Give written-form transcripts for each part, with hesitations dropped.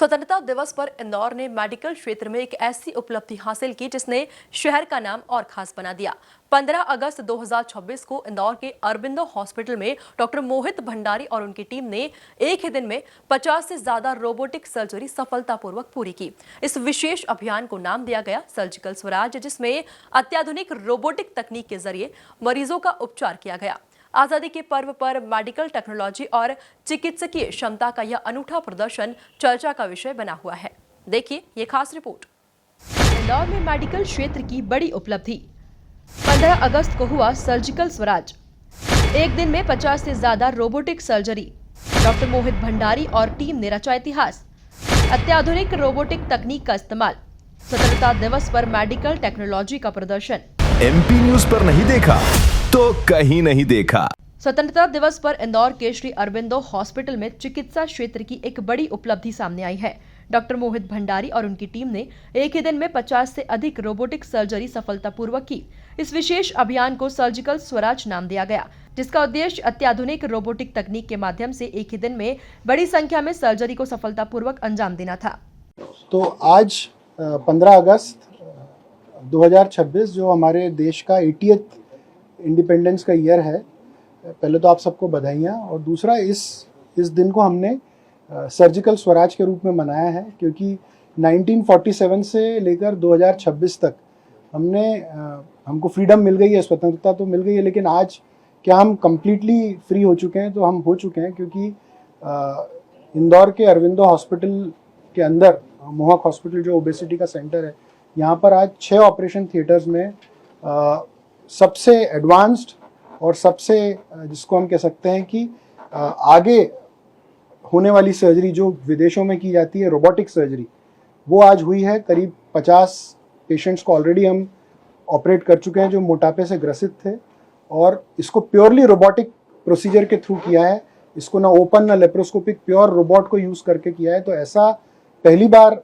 स्वतंत्रता दिवस पर इंदौर ने मेडिकल क्षेत्र में एक ऐसी उपलब्धि हासिल की जिसने शहर का नाम और खास बना दिया। 15 अगस्त 2026 को इंदौर के अरबिंदो हॉस्पिटल में डॉक्टर मोहित भंडारी और उनकी टीम ने एक ही दिन में 50 से ज्यादा रोबोटिक सर्जरी सफलतापूर्वक पूरी की। इस विशेष अभियान को नाम दिया गया सर्जिकल स्वराज, जिसमें अत्याधुनिक रोबोटिक तकनीक के जरिए मरीजों का उपचार किया गया। आजादी के पर्व पर मेडिकल टेक्नोलॉजी और चिकित्सकीय क्षमता का यह अनूठा प्रदर्शन चर्चा का विषय बना हुआ है। देखिए ये खास रिपोर्ट। इंदौर में मेडिकल क्षेत्र की बड़ी उपलब्धि। 15 अगस्त को हुआ सर्जिकल स्वराज। एक दिन में 50 से ज्यादा रोबोटिक सर्जरी। डॉक्टर मोहित भंडारी और टीम ने रचा इतिहास। अत्याधुनिक रोबोटिक तकनीक का इस्तेमाल। स्वतंत्रता दिवस पर मेडिकल टेक्नोलॉजी का प्रदर्शन। MP न्यूज पर नहीं देखा तो कहीं नहीं देखा। स्वतंत्रता दिवस पर इंदौर के श्री अरबिंदो हॉस्पिटल में चिकित्सा क्षेत्र की एक बड़ी उपलब्धि सामने आई है। डॉक्टर मोहित भंडारी और उनकी टीम ने एक ही दिन में 50 से अधिक रोबोटिक सर्जरी सफलतापूर्वक की। इस विशेष अभियान को सर्जिकल स्वराज नाम दिया गया, जिसका उद्देश्य अत्याधुनिक रोबोटिक तकनीक के माध्यम से एक ही दिन में बड़ी संख्या में सर्जरी को सफलतापूर्वक अंजाम देना था। तो आज 15 अगस्त 2026 जो हमारे देश का 80th इंडिपेंडेंस का ईयर है, पहले तो आप सबको बधाइयाँ। और दूसरा इस दिन को हमने सर्जिकल स्वराज के रूप में मनाया है, क्योंकि 1947 से लेकर 2026 तक हमको फ्रीडम मिल गई है, स्वतंत्रता तो मिल गई है, लेकिन आज क्या हम कम्प्लीटली फ्री हो चुके हैं? तो हम हो चुके हैं, क्योंकि इंदौर के अरविंदो हॉस्पिटल के अंदर, मोहक हॉस्पिटल जो ओबेसिटी का सेंटर है, यहाँ पर आज 6 ऑपरेशन थिएटर्स में सबसे एडवांस्ड और सबसे जिसको हम कह सकते हैं कि आगे होने वाली सर्जरी जो विदेशों में की जाती है, रोबोटिक सर्जरी, वो आज हुई है। करीब 50 पेशेंट्स को ऑलरेडी हम ऑपरेट कर चुके हैं जो मोटापे से ग्रसित थे, और इसको प्योरली रोबोटिक प्रोसीजर के थ्रू किया है। इसको ना ओपन ना लेप्रोस्कोपिक, प्योर रोबोट को यूज़ करके किया है। तो ऐसा पहली बार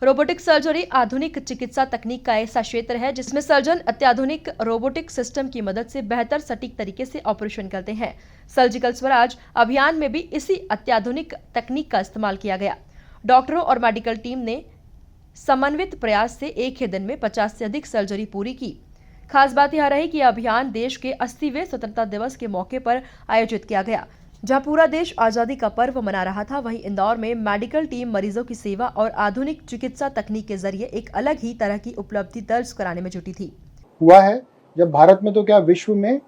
रोबोटिक सर्जरी आधुनिक चिकित्सा तकनीक का ऐसा क्षेत्र है जिसमें सर्जन अत्याधुनिक रोबोटिक सिस्टम की मदद से बेहतर सटीक तरीके से ऑपरेशन करते हैं। सर्जिकल स्वराज अभियान में भी इसी अत्याधुनिक तकनीक का इस्तेमाल किया गया। डॉक्टरों और मेडिकल टीम ने समन्वित प्रयास से एक ही दिन में 50 से अधिक सर्जरी पूरी की। खास बात यह रही कि यह अभियान देश के 80वें स्वतंत्रता दिवस के मौके पर आयोजित किया गया। जहां पूरा देश आजादी का पर्व मना रहा था, वहीं इंदौर में मेडिकल टीम मरीजों की सेवा और आधुनिक चिकित्सा तकनीक के जरिए एक अलग ही तरह की उपलब्धि दर्ज कराने में जुटी थी। हुआ है जब भारत में तो क्या विश्व में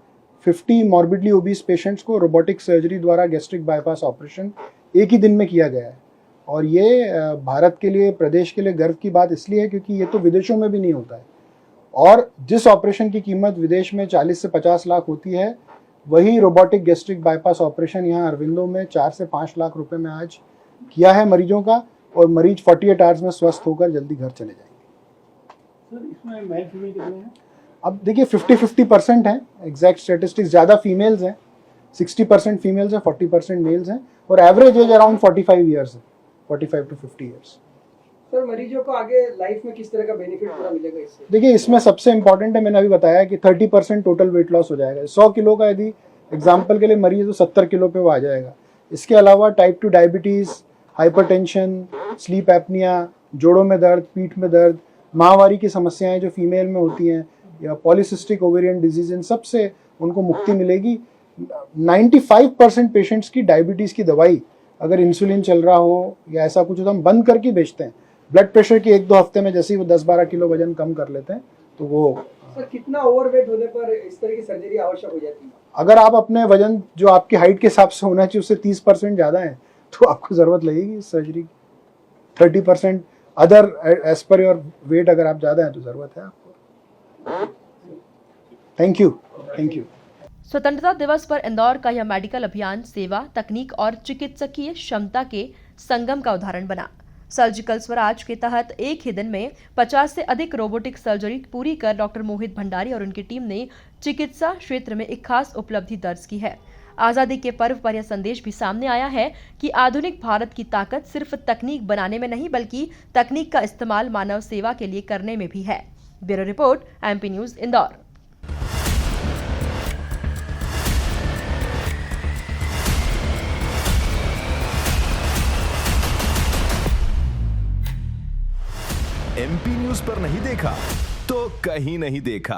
50 मॉर्बिडली ओबीस पेशेंट्स को रोबोटिक सर्जरी द्वारा गैस्ट्रिक बाईपास ऑपरेशन एक ही दिन में किया गया है। और ये भारत के लिए, प्रदेश के लिए गर्व की बात इसलिए है क्योंकि ये तो विदेशों में भी नहीं होता है। और जिस ऑपरेशन की कीमत विदेश में 40 से 50 लाख होती है, वही रोबोटिक गैस्ट्रिक बाईपास ऑपरेशन यहाँ अरविंदो में 4 से 5 लाख रुपए में आज किया है मरीजों का, और मरीज 48 आवर्स में स्वस्थ होकर जल्दी घर चले जाएंगे। सर, इसमें मेल फीमेल कितने हैं? अब देखिए 50-50% है, एग्जैक्ट स्टेटिस्टिक्स, ज़्यादा फीमेल्स हैं, 60% फीमेल्स हैं, 40% मेल्स हैं, और एवरेज एज अराउंड 45 ईयर्स है, 45 to 50 ईयर्स। सर, मरीजों को आगे लाइफ में किस तरह का बेनिफिट पूरा मिलेगा इससे? देखिए इसमें सबसे इंपॉर्टेंट है, मैंने अभी बताया कि 30% टोटल वेट लॉस हो जाएगा। 100 किलो का यदि एग्जाम्पल के लिए मरीज है तो 70 किलो पे वो आ जाएगा। इसके अलावा type 2 diabetes, hypertension, sleep apnoea, जोड़ों में दर्द, पीठ में दर्द, माहवारी की समस्याएं जो फीमेल में होती हैं, या पॉलीसिस्टिक ओवेरियन डिजीज, इन सब से उनको मुक्ति मिलेगी। 95% पेशेंट्स की डायबिटीज़ की दवाई अगर इंसुलिन चल रहा हो या ऐसा कुछ हो तो हम बंद करके बेचते हैं। ब्लड प्रेशर की 1-2 हफ्ते में जैसे ही वो 10-12 किलो वजन कम कर लेते हैं तो वो। सर, कितना ओवरवेट होने पर इस तरह की सर्जरी आवश्यक हो जाती है? अगर आप अपने वजन जो आपकी हाइट के हिसाब से होना चाहिए उससे 30% ज़्यादा है तो आपको ज़रूरत लगेगी इस सर्जरी की। 30% other age per your weight अगर आप ज़्यादा हैं तो ज़रूरत है आपको। Thank you. स्वतंत्रता दिवस पर इंदौर का यह मेडिकल अभियान सेवा, तकनीक और चिकित्सकीय क्षमता के संगम का उदाहरण बना। सर्जिकल स्वराज के तहत एक ही दिन में 50 से अधिक रोबोटिक सर्जरी पूरी कर डॉक्टर मोहित भंडारी और उनकी टीम ने चिकित्सा क्षेत्र में एक खास उपलब्धि दर्ज की है। आजादी के पर्व पर यह संदेश भी सामने आया है कि आधुनिक भारत की ताकत सिर्फ तकनीक बनाने में नहीं, बल्कि तकनीक का इस्तेमाल मानव सेवा के लिए करने में भी है। Bureau report, MP news, Indore. MP news पर नहीं देखा तो कहीं नहीं देखा।